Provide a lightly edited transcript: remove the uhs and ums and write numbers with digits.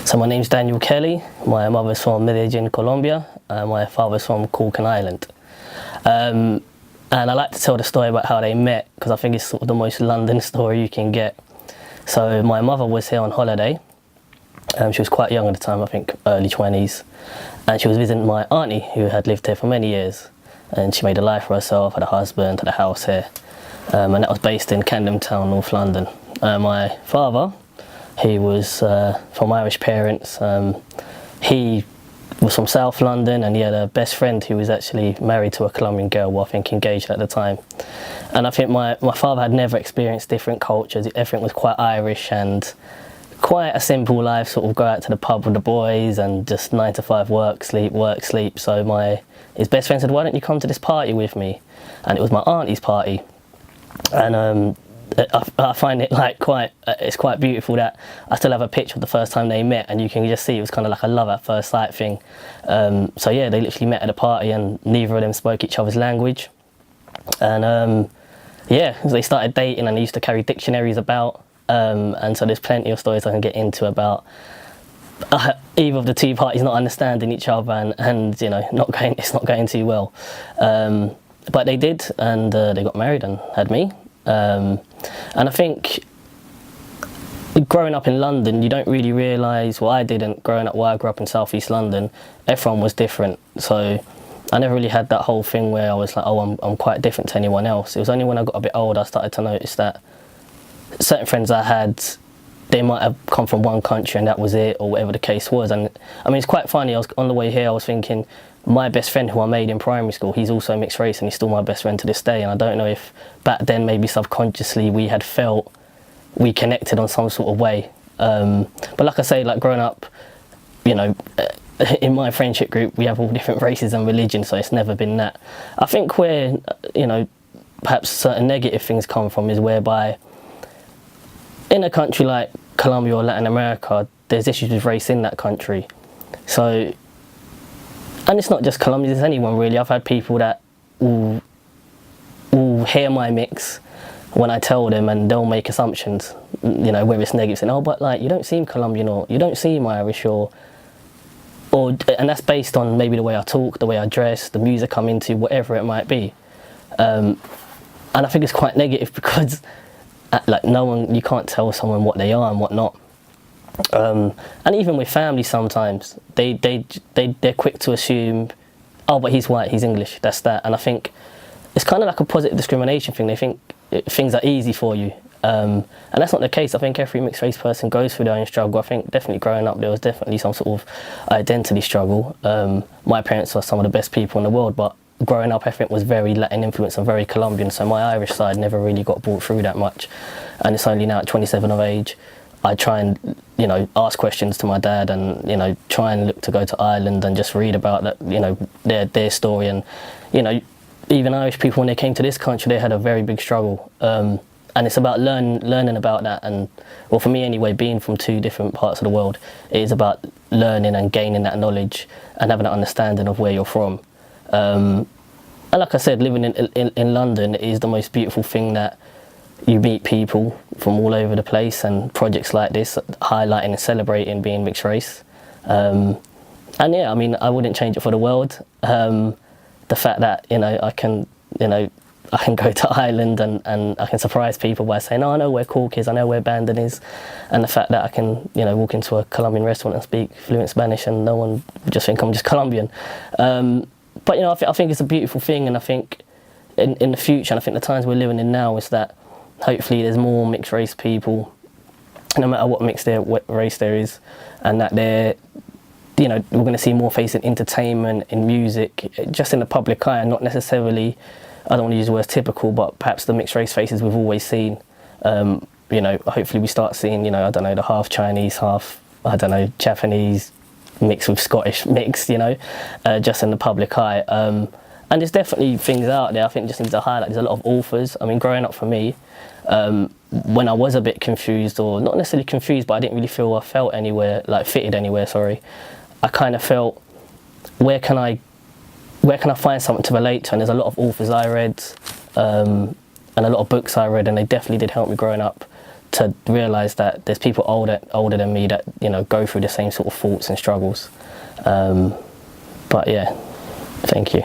So my name's Daniel Kelly. My mother's from Medellin, Colombia. My father's from Corkin Island. And I like to tell the story about how they met because I think it's sort of the most London story you can get. So my mother was here on holiday. She was quite young at the time, I think early 20s. And she was visiting my auntie who had lived here for many years. And she made a life for herself, had a husband, had a house here. And that was based in Camden Town, North London. My father, he was from Irish parents. He was from South London, and he had a best friend who was actually married to a Colombian girl, well, I think engaged at the time. And I think my father had never experienced different cultures. Everything was quite Irish and quite a simple life, sort of go out to the pub with the boys and just 9 to 5 work, sleep. So his best friend said, why don't you come to this party with me? And it was my auntie's party. And I find it like it's quite beautiful that I still have a picture of the first time they met, and you can just see it was kind of like a love at first sight thing. So yeah, they literally met at a party and neither of them spoke each other's language. And yeah, they started dating and they used to carry dictionaries about. And so there's plenty of stories I can get into about either of the two parties not understanding each other and you know, it's not going too well. But they did, and they got married and had me. And I think growing up in London, you don't really realise, well, I didn't, growing up where I grew up in South East London, everyone was different. So I never really had that whole thing where I was like, oh, I'm quite different to anyone else. It was only when I got a bit older I started to notice that certain friends I had, they might have come from one country and that was it, or whatever the case was. And I mean, it's quite funny, I was on the way here, I was thinking, my best friend who I made in primary school, he's also mixed race and he's still my best friend to this day. And I don't know if back then maybe subconsciously we had felt we connected on some sort of way. But like I say, like growing up, you know, in my friendship group, we have all different races and religions, so it's never been that. I think where, you know, perhaps certain negative things come from is whereby in a country like Colombia or Latin America, there's issues with race in that country. So, and it's not just Colombians, it's anyone really. I've had people that will hear my mix when I tell them, and they'll make assumptions, you know, whether it's negative, saying, oh, but like, you don't seem Colombian, or you don't seem Irish, and that's based on maybe the way I talk, the way I dress, the music I'm into, whatever it might be. And I think it's quite negative because like you can't tell someone what they are and what not. And even with family sometimes, they're quick to assume, oh, but he's white, he's English, that's that. And I think it's kind of like a positive discrimination thing. They think things are easy for you. And that's not the case. I think every mixed race person goes through their own struggle. I think definitely growing up there was definitely some sort of identity struggle. My parents were some of the best people in the world, but growing up I think was very Latin influence and very Colombian, so my Irish side never really got brought through that much. And it's only now at 27 of age I try and, you know, ask questions to my dad and, you know, try and look to go to Ireland and just read about that, you know, their story. And, you know, even Irish people, when they came to this country, they had a very big struggle. And it's about learning about that. And, well, for me anyway, being from two different parts of the world, it is about learning and gaining that knowledge and having an understanding of where you're from. And like I said, living in London is the most beautiful thing, that you meet people from all over the place, and projects like this highlighting and celebrating being mixed race. And yeah, I mean, I wouldn't change it for the world. The fact that, you know, I can go to Ireland and I can surprise people by saying, oh, I know where Cork is, I know where Bandon is. And the fact that I can, you know, walk into a Colombian restaurant and speak fluent Spanish and no one would just think I'm just Colombian. But, you know, I think it's a beautiful thing, and I think in the future, and I think the times we're living in now, is that hopefully there's more mixed race people, no matter what race there is, and that they're, you know, we're going to see more faces in entertainment, in music, just in the public eye, and not necessarily, I don't want to use the word typical, but perhaps the mixed race faces we've always seen. You know, hopefully we start seeing, you know, I don't know, the half Chinese, half, I don't know, Japanese, mixed with Scottish mixed, you know, just in the public eye. And there's definitely things out there I think just need to highlight. There's a lot of authors. I mean, growing up for me, when I was a bit confused, or not necessarily confused, but I didn't really feel I felt anywhere, like fitted anywhere, sorry. I kind of felt, where can I find something to relate to? And there's a lot of authors I read, and a lot of books I read, and they definitely did help me growing up to realise that there's people older than me that, you know, go through the same sort of thoughts and struggles. But yeah, thank you.